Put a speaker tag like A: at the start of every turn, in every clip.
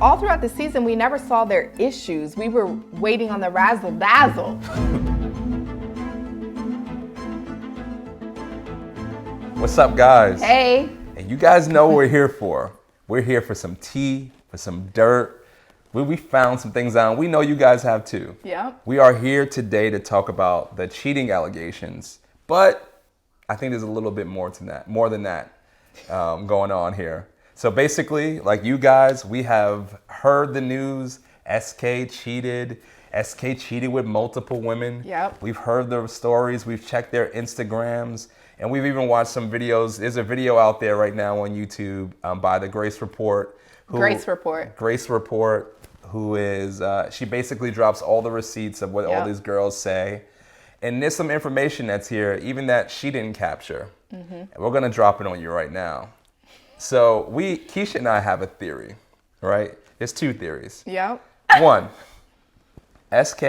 A: all throughout the season, we never saw their issues. We were waiting on the razzle dazzle.
B: What's up, guys?
A: Hey.
B: And you guys know what we're here for. We're here for some tea, for some dirt. We found some things out. We know you guys have too.
A: Yeah.
B: We are here today to talk about the cheating allegations, but I think there's a little bit more than that going on here. So basically, like you guys, we have heard the news. SK cheated. SK cheated with multiple women.
A: Yep.
B: We've heard the stories. We've checked their Instagrams. And we've even watched some videos. There's a video out there right now on YouTube by the Grace Report. Grace Report, who is, she basically drops all the receipts of what all these girls say. And there's some information that's here, even that she didn't capture. Mm-hmm. And we're going to drop it on you right now. So Keshia and I have a theory, right? There's two theories.
A: Yep.
B: One, SK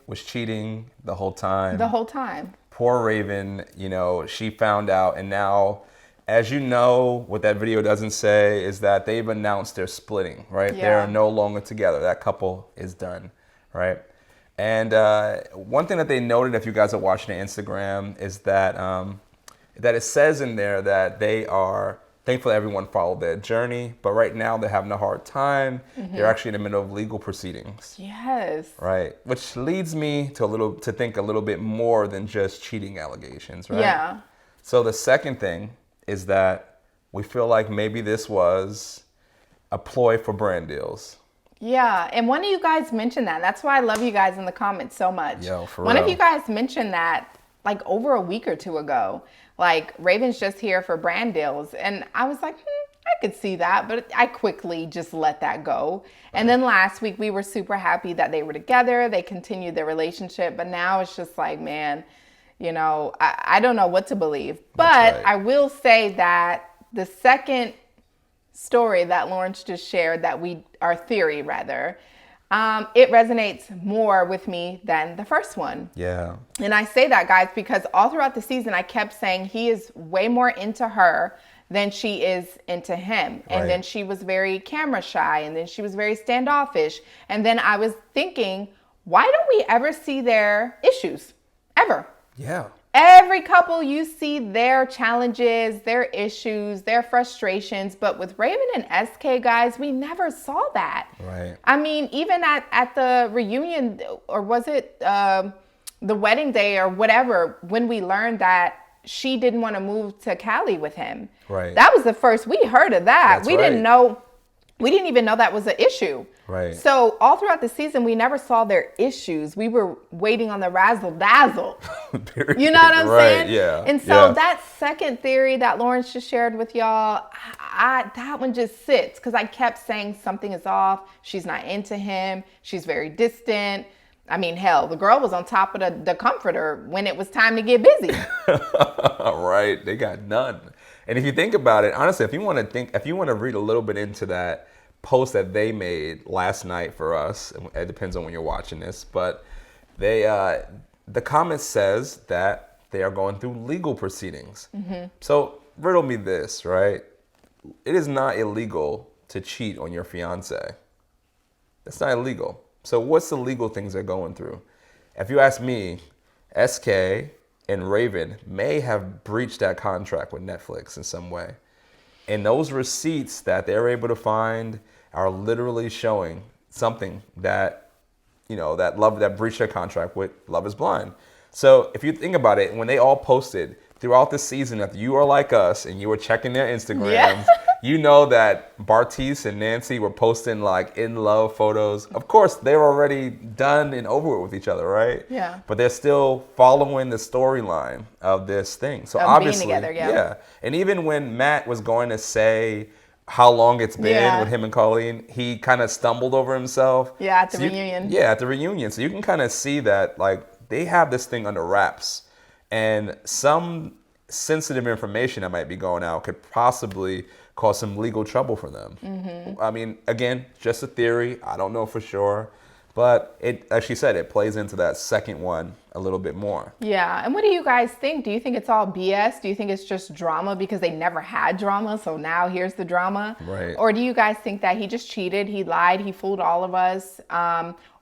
B: was cheating the whole time.
A: The whole time.
B: Poor Raven, she found out. And now, as you know, what that video doesn't say is that they've announced they're splitting, right?
A: Yeah.
B: They're no longer together. That couple is done, right? And one thing that they noted, if you guys are watching the Instagram, is that that it says in there that they are, thankfully everyone followed their journey, but right now they're having a hard time. Mm-hmm. They're actually in the middle of legal proceedings.
A: Yes.
B: Right. Which leads me to think a little bit more than just cheating allegations, right?
A: Yeah.
B: So the second thing is that we feel like maybe this was a ploy for brand deals.
A: Yeah, and one of you guys mentioned that. That's why I love you guys in the comments so much.
B: Yo, for
A: one
B: real.
A: of you guys mentioned that like over a week or two ago. Like, Raven's just here for brand deals. And I was like, I could see that, but I quickly just let that go. Right. And then last week we were super happy that they were together. They continued their relationship. But now it's just like, man, I don't know what to believe. But right. I will say that the second story that Lawrence just shared, our theory rather, it resonates more with me than the first one.
B: Yeah.
A: And I say that, guys, because all throughout the season, I kept saying he is way more into her than she is into him. And then she was very camera shy, and then she was very standoffish. And then I was thinking, why don't we ever see their issues? Ever.
B: Yeah.
A: Every couple, you see their challenges, their issues, their frustrations. But with Raven and SK, guys, we never saw that.
B: Right.
A: I mean, even at the reunion, or was it the wedding day or whatever, when we learned that she didn't want to move to Cali with him.
B: Right.
A: That was the first we heard of that.
B: That's
A: we
B: right.
A: didn't even know that was an issue.
B: Right.
A: So all throughout the season, we never saw their issues. We were waiting on the razzle dazzle. You know what I'm saying?
B: Yeah.
A: And so that second theory that Lawrence just shared with y'all, that one just sits because I kept saying something is off. She's not into him. She's very distant. I mean, hell, the girl was on top of the comforter when it was time to get busy.
B: Right. They got none. And if you think about it, honestly, if you want to read a little bit into that post that they made last night for us, it depends on when you're watching this, but the comment says that they are going through legal proceedings. Mm-hmm. So riddle me this, right? It is not illegal to cheat on your fiance. That's not illegal. So what's the legal things they're going through? If you ask me, SK and Raven may have breached that contract with Netflix in some way. And those receipts that they're able to find are literally showing something that, that breached their contract with Love is Blind. So if you think about it, when they all posted throughout the season, if you are like us and you were checking their Instagrams, you know that Bartice and Nancy were posting like in love photos. Of course, they're already done and over with each other, right?
A: Yeah.
B: But they're still following the storyline of this thing. So obviously,
A: being together, yeah.
B: And even when Matt was going to say how long it's been with him and Colleen, he kind of stumbled over himself.
A: Yeah, at the reunion.
B: At the reunion. So you can kind of see that like they have this thing under wraps, and some sensitive information that might be going out could possibly cause some legal trouble for them. Mm-hmm. I mean, again, just a theory. I don't know for sure. But it, as she said, it plays into that second one a little bit more.
A: Yeah. And what do you guys think? Do you think it's all BS? Do you think it's just drama because they never had drama? So now here's the drama.
B: Right.
A: Or do you guys think that he just cheated? He lied. He fooled all of us.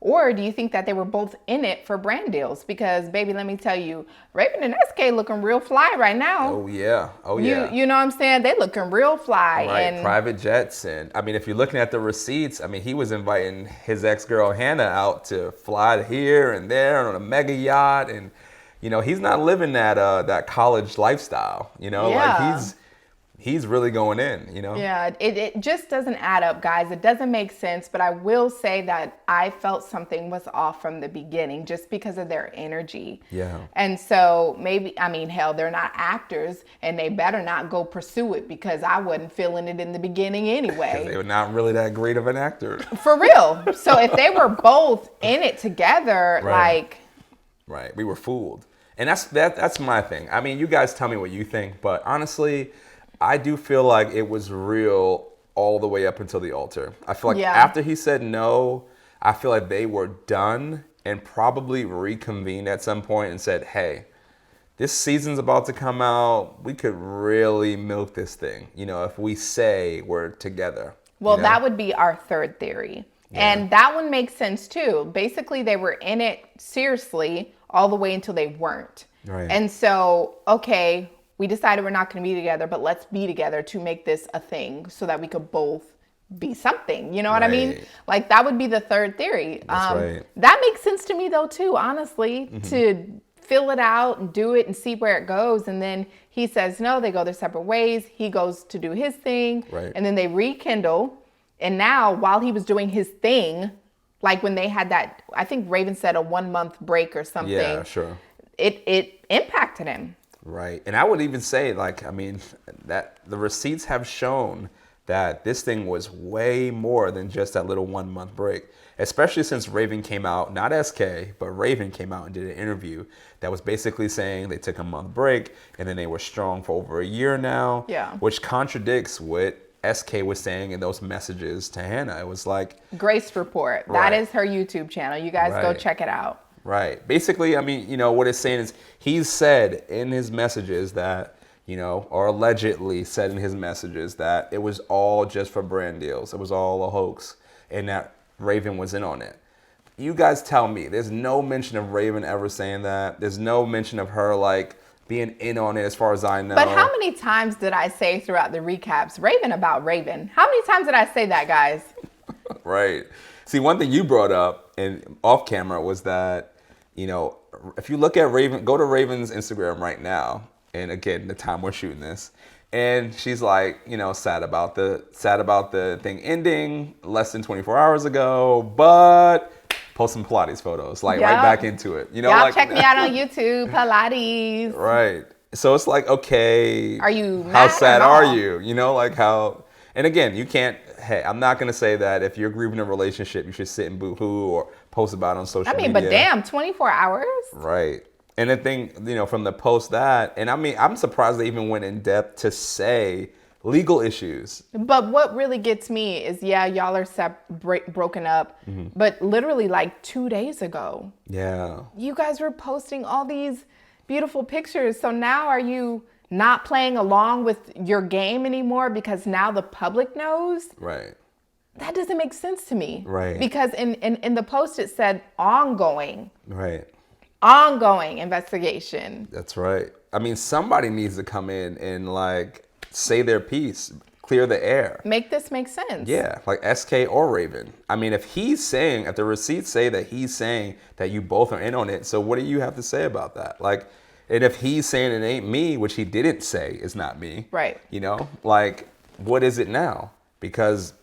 A: Or do you think that they were both in it for brand deals? Because, baby, let me tell you, Raven and SK looking real fly right now.
B: Oh, yeah. Oh, yeah.
A: You know what I'm saying? They looking real fly.
B: Right,
A: And
B: private jets. And I mean, if you're looking at the receipts, I mean, he was inviting his ex-girl Hannah out to fly here and there on a mega yacht. And, you know, he's not living that college lifestyle, you know,
A: Yeah.
B: like he's really going in, you know?
A: Yeah, it just doesn't add up, guys. It doesn't make sense. But I will say that I felt something was off from the beginning just because of their energy.
B: Yeah.
A: And so maybe, I mean, hell, they're not actors and they better not go pursue it because I wasn't feeling it in the beginning anyway.
B: They were not really that great of an actor.
A: For real. So if they were both in it together,
B: Right.
A: like.
B: Right. We were fooled. And that's my thing. I mean, you guys tell me what you think, but honestly, I do feel like it was real all the way up until the altar. I feel like after he said no, I feel like they were done and probably reconvened at some point and said, hey, this season's about to come out. We could really milk this thing, you know, if we say we're together.
A: Well,
B: you know?
A: that would be our third theory. Yeah. And that one makes sense too. Basically, they were in it seriously all the way until they weren't.
B: Right.
A: And so, okay, we decided we're not going to be together, but let's be together to make this a thing so that we could both be something. You know what I mean? Like that would be the third theory.
B: That's right.
A: That makes sense to me though too, honestly, to fill it out and do it and see where it goes. And then he says no, they go their separate ways. He goes to do his thing.
B: Right.
A: And then they rekindle. And now while he was doing his thing, like when they had that, I think Raven said a 1 month break or something.
B: Yeah, sure.
A: It impacted him.
B: Right. And I would even say, like, I mean, that the receipts have shown that this thing was way more than just that little 1 month break, especially since Raven came out, not SK, but Raven came out and did an interview that was basically saying they took a month break and then they were strong for over a year now, which contradicts what SK was saying in those messages to Hannah. It was like
A: Grace Report. That is her YouTube channel. You guys go check it out.
B: Right. Basically, I mean, you know, what it's saying is he's said in his messages that, you know, or allegedly said in his messages that it was all just for brand deals. It was all a hoax and that Raven was in on it. You guys tell me, there's no mention of Raven ever saying that. There's no mention of her, like, being in on it as far as I know.
A: But how many times did I say throughout the recaps, Raven about Raven? How many times did I say that, guys?
B: Right. See, one thing you brought up and off camera was that, you know, if you look at Raven, go to Raven's Instagram right now. And again, the time we're shooting this. And she's like, you know, sad about the thing ending less than 24 hours ago, but post some Pilates photos, like right back into it. You know,
A: y'all
B: like,
A: check me out on YouTube, Pilates.
B: Right. So it's like, okay,
A: are you mad
B: how sad
A: or
B: are
A: not?
B: you? You know, like how, and again, you can't, hey, I'm not going to say that if you're grieving a relationship, you should sit and boo-hoo or post about it on social media.
A: But damn, 24 hours?
B: Right. And the thing, you know, from the post that, and I mean, I'm surprised they even went in depth to say legal issues.
A: But what really gets me is, y'all are broken up, but literally like 2 days ago.
B: Yeah.
A: You guys were posting all these beautiful pictures. So now are you not playing along with your game anymore because now the public knows?
B: Right.
A: That doesn't make sense to me.
B: Right.
A: Because in the post it said ongoing.
B: Right.
A: Ongoing investigation.
B: That's right. I mean, somebody needs to come in and like say their piece, clear the air.
A: Make this make sense.
B: Yeah, like SK or Raven. I mean, if the receipts say that he's saying that you both are in on it, so what do you have to say about that? Like, and if he's saying it ain't me, which he didn't say is not me.
A: Right.
B: You know, like, what is it now? Because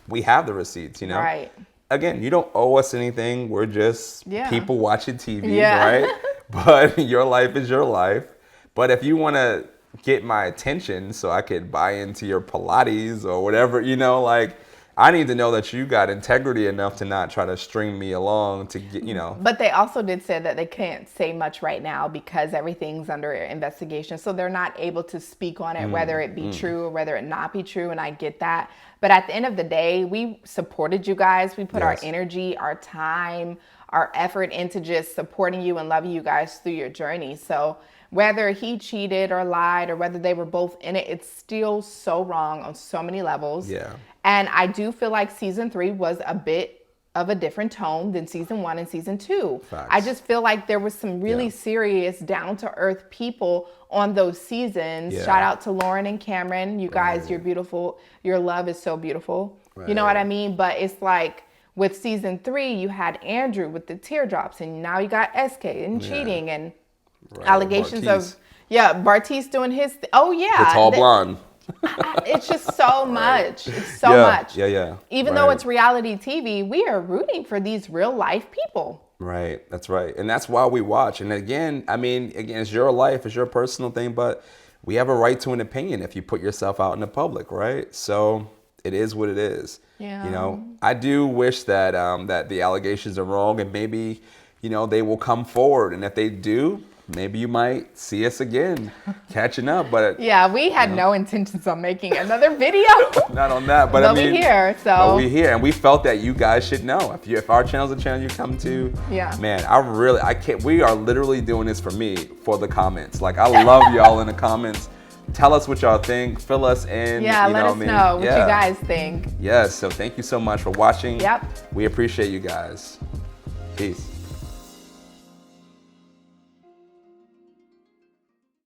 B: we have the receipts, you know?
A: Right.
B: Again, you don't owe us anything. We're just people watching TV, right? But your life is your life. But if you want to get my attention so I could buy into your Pilates or whatever, you know, like, I need to know that you got integrity enough to not try to string me along to get, you know.
A: But they also did say that they can't say much right now because everything's under investigation. So they're not able to speak on it, whether it be true or whether it not be true. And I get that. But at the end of the day, we supported you guys. We put our energy, our time, our effort into just supporting you and loving you guys through your journey. So whether he cheated or lied or whether they were both in it, it's still so wrong on so many levels.
B: Yeah.
A: And I do feel like season 3 was a bit of a different tone than season 1 and season 2.
B: Facts.
A: I just feel like there was some really serious, down-to-earth people on those seasons.
B: Yeah.
A: Shout out to Lauren and Cameron. You guys, you're beautiful. Your love is so beautiful. You know what I mean? But it's like with season 3, you had Andrew with the teardrops, and now you got SK and cheating and allegations
B: Bartiz.
A: of Bartiz doing his oh yeah,
B: The tall blonde.
A: it's just so much. It's so
B: Yeah,
A: much.
B: yeah.
A: Even though it's reality TV, we are rooting for these real life people.
B: Right, that's right. And that's why we watch. And again, it's your life, it's your personal thing, but we have a right to an opinion if you put yourself out in the public, right? So it is what it is.
A: Yeah.
B: You know, I do wish that that the allegations are wrong, and maybe, you know, they will come forward. And if they do, maybe you might see us again catching up. But
A: yeah, we had no intentions on making another video.
B: Not on that, but I mean,
A: we here, so.
B: But we here, and we felt that you guys should know. If our channel's a channel you come to, man, I can't. We are literally doing this for me, for the comments. Like, I love y'all in the comments. Tell us what y'all think. Fill us in.
A: Yeah, let us know what you guys think.
B: Yes. So thank you so much for watching.
A: Yep.
B: We appreciate you guys. Peace.